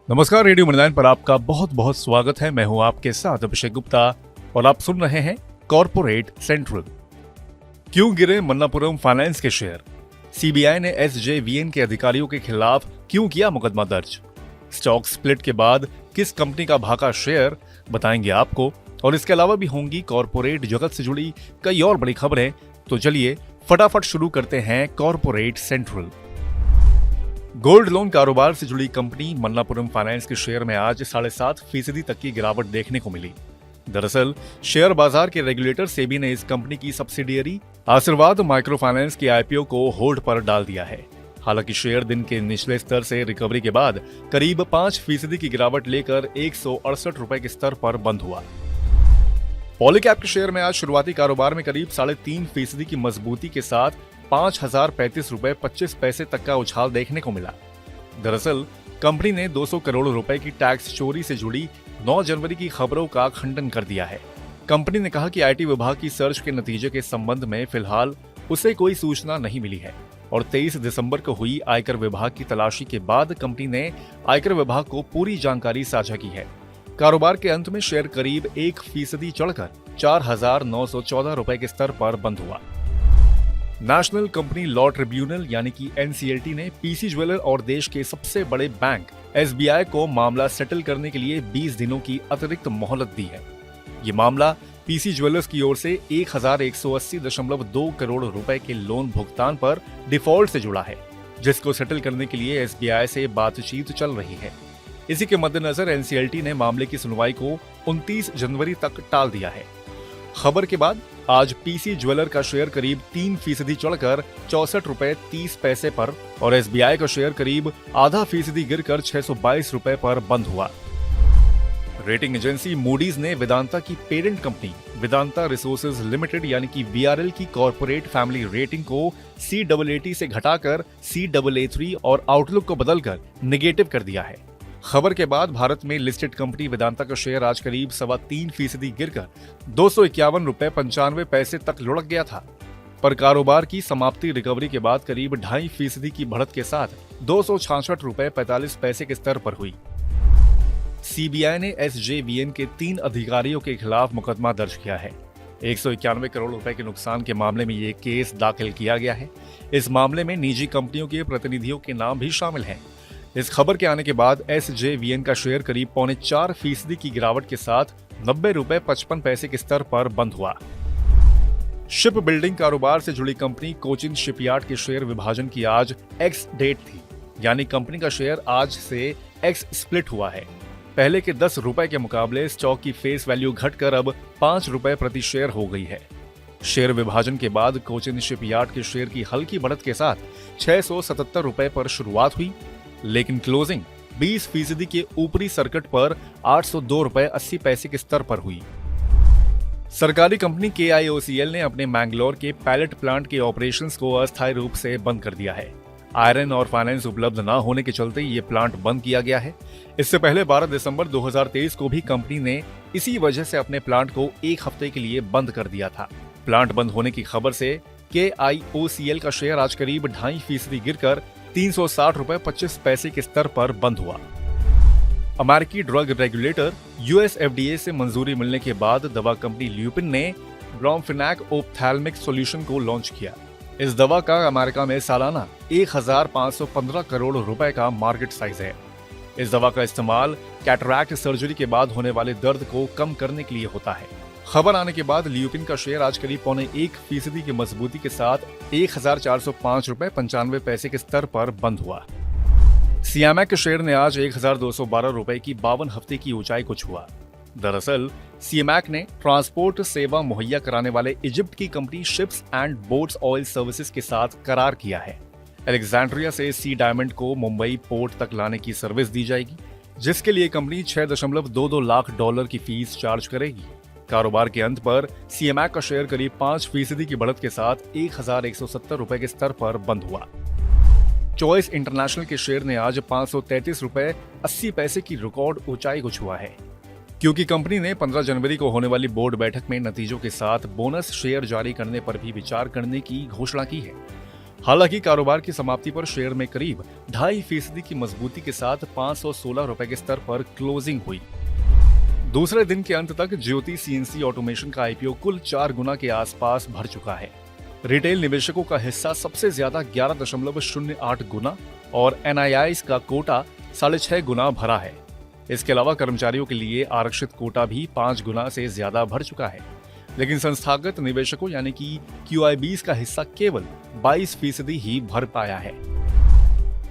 नमस्कार, रेडियो मनोरंजन पर आपका बहुत बहुत स्वागत है। मैं हूं आपके साथ अभिषेक गुप्ता और आप सुन रहे हैं कॉर्पोरेट सेंट्रल। क्यों गिरे मन्नापुरम फाइनेंस के शेयर? सीबीआई ने एसजेवीएन के अधिकारियों के खिलाफ क्यों किया मुकदमा दर्ज? स्टॉक स्प्लिट के बाद किस कंपनी का भागा शेयर, बताएंगे आपको। और इसके अलावा भी होंगी कॉर्पोरेट जगत से जुड़ी कई और बड़ी खबरें। तो चलिए फटाफट शुरू करते हैं कॉर्पोरेट सेंट्रल। गोल्ड लोन कारोबार से जुड़ी कंपनी मन्नापुरम फाइनेंस के शेयर में आज 7.5% तक की गिरावट देखने को मिली। दरअसल शेयर बाजार के रेगुलेटर सेबी ने इस कंपनी की सब्सिडियरी आशीर्वाद माइक्रो फाइनेंस की आईपीओ को होल्ड पर डाल दिया है। हालांकि शेयर दिन के निचले स्तर से रिकवरी के बाद करीब 5% की गिरावट लेकर 168 रुपए के स्तर पर बंद हुआ। पॉलीकैब के शेयर में आज शुरुआती कारोबार में करीब 3.5% की मजबूती के साथ 5,035 रुपए 25 पैसे तक का उछाल देखने को मिला। दरअसल कंपनी ने 200 करोड़ रुपए की टैक्स चोरी से जुड़ी 9 जनवरी की खबरों का खंडन कर दिया है। कंपनी ने कहा कि आईटी विभाग की सर्च के नतीजे के संबंध में फिलहाल उसे कोई सूचना नहीं मिली है और 23 दिसंबर को हुई आयकर विभाग की तलाशी के बाद कंपनी ने आयकर विभाग को पूरी जानकारी साझा की है। कारोबार के अंत में शेयर करीब 1% चढ़कर 4,914 रुपए के स्तर पर बंद हुआ। नेशनल कंपनी लॉ ट्रिब्यूनल यानी कि एनसीएलटी ने पीसी ज्वेलर और देश के सबसे बड़े बैंक एसबीआई को मामला सेटल करने के लिए 20 दिनों की अतिरिक्त मोहलत दी है। ये मामला पीसी ज्वेलर्स की ओर से 1,180.2 करोड़ रुपए के लोन भुगतान पर डिफॉल्ट से जुड़ा है, जिसको सेटल करने के लिए एसबीआई से बातचीत चल रही है। इसी के मद्देनजर एनसीएलटी ने मामले की सुनवाई को 29 जनवरी तक टाल दिया है। खबर के बाद आज पीसी ज्वेलर का शेयर करीब 3% चढ़कर 64 रुपए 30 पैसे पर और एसबीआई का शेयर करीब 0.5% गिरकर 622 रुपए पर बंद हुआ। रेटिंग एजेंसी मूडीज ने वेदांता की parent company Vedanta resources limited यानी कि वीआरएल की कॉर्पोरेट फैमिली रेटिंग को CAA से घटाकर CAA3 और आउटलुक को बदलकर नेगेटिव कर दिया है। खबर के बाद भारत में लिस्टेड कंपनी वेदांता का शेयर आज करीब 3.25% गिरकर 251 रुपए 95 पैसे तक लुढ़क गया था। पर कारोबार की समाप्ति रिकवरी के बाद करीब 2.5% की बढ़त के साथ 266 रुपए 45 पैसे के स्तर पर हुई। सीबीआई ने एसजेवीएन के 3 अधिकारियों के खिलाफ मुकदमा दर्ज किया है। 191 करोड़ रुपए के नुकसान के मामले में ये केस दाखिल किया गया है। इस मामले में निजी कंपनियों के प्रतिनिधियों के नाम भी शामिल हैं। इस खबर के आने के बाद एसजेवीएन का शेयर करीब 4.25% की गिरावट के साथ 90 रुपए 55 पैसे के स्तर पर बंद हुआ। शिप बिल्डिंग कारोबार से जुड़ी कंपनी कोचिन शिपयार्ड के शेयर विभाजन की आज एक्स डेट थी, यानी कंपनी का शेयर आज से एक्स स्प्लिट हुआ है। पहले के 10 रुपए के मुकाबले स्टॉक की फेस वैल्यू घटकर अब 5 रुपए प्रति शेयर हो गई है। शेयर विभाजन के बाद कोचिन शिपयार्ड के शेयर की हल्की बढ़त के साथ 677 रुपए पर शुरुआत हुई, लेकिन क्लोजिंग 20% के ऊपरी सर्किट पर 802 रुपए 80 पैसे के स्तर पर हुई। सरकारी कंपनी KIOCL ने अपने मैंगलोर के पैलेट प्लांट के ऑपरेशंस को अस्थायी रूप से बंद कर दिया है। आयरन और फाइनेंस उपलब्ध न होने के चलते ये प्लांट बंद किया गया है। इससे पहले 12 दिसंबर 2023 को भी कंपनी ने इसी वजह से अपने प्लांट को 1 हफ्ते के लिए बंद कर दिया था। प्लांट बंद होने की खबर से KIOCL का शेयर आज करीब 2.5% गिरकर 360 रुपए 25 पैसे के स्तर पर बंद हुआ। अमेरिकी ड्रग रेगुलेटर यूएस FDA से मंजूरी मिलने के बाद दवा कंपनी ल्यूपिन ने ब्रोमफेनाक ओप्थेल्मिक सॉल्यूशन को लॉन्च किया। इस दवा का अमेरिका में सालाना 1,515 करोड़ रुपए का मार्केट साइज है। इस दवा का इस्तेमाल कैटरैक्ट सर्जरी के बाद होने वाले दर्द को कम करने के लिए होता है। खबर आने के बाद ल्यूपिन का शेयर आज करीब 1% की मजबूती के साथ 1,405 रुपए 95 पैसे के स्तर पर बंद हुआ। सियामैक के शेयर ने आज 1,212 रुपए की 52 हफ्ते की ऊंचाई को छुआ। दरअसल सियामैक ने ट्रांसपोर्ट सेवा मुहैया कराने वाले इजिप्ट की company ships and boats oil services के साथ करार किया है। अलेक्जेंड्रिया से सी डायमंड को मुंबई पोर्ट तक लाने की सर्विस दी जाएगी, जिसके लिए कंपनी $6.22 लाख की फीस चार्ज करेगी। कारोबार के अंत पर सीएमएक का शेयर करीब 5% की बढ़त के साथ 1,170 रुपए के स्तर पर बंद हुआ। चॉइस इंटरनेशनल के शेयर ने आज 533 रुपए 80 पैसे की रिकॉर्ड ऊंचाई को छुआ है, क्योंकि कंपनी ने 15 जनवरी को होने वाली बोर्ड बैठक में नतीजों के साथ बोनस शेयर जारी करने पर भी विचार करने की घोषणा की है। हालांकि कारोबार की समाप्ति पर शेयर में करीब 2.5% की मजबूती के साथ 516 रुपए के स्तर पर क्लोजिंग हुई। दूसरे दिन के अंत तक ज्योति सीएनसी ऑटोमेशन का आईपीओ कुल 4 गुना के आसपास भर चुका है। रिटेल निवेशकों का हिस्सा सबसे ज्यादा 11.08 गुना और एनआईआईज का कोटा 6.5 गुना भरा है। इसके अलावा कर्मचारियों के लिए आरक्षित कोटा भी 5 गुना से ज्यादा भर चुका है, लेकिन संस्थागत निवेशकों यानी कि QIBs का हिस्सा केवल 22% ही भर पाया है।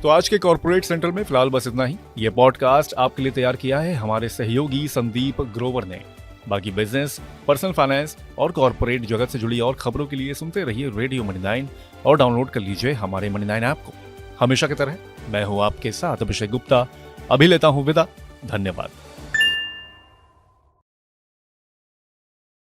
तो आज के कॉर्पोरेट सेंट्रल में फिलहाल बस इतना ही। ये पॉडकास्ट आपके लिए तैयार किया है हमारे सहयोगी संदीप ग्रोवर ने। बाकी बिजनेस, पर्सनल फाइनेंस और कॉर्पोरेट जगत से जुड़ी और खबरों के लिए सुनते रहिए रेडियो मनी 9 और डाउनलोड कर लीजिए हमारे मनी 9 ऐप को। हमेशा की तरह मैं हूं आपके साथ अभिषेक गुप्ता। अभी लेता हूं विदा। धन्यवाद।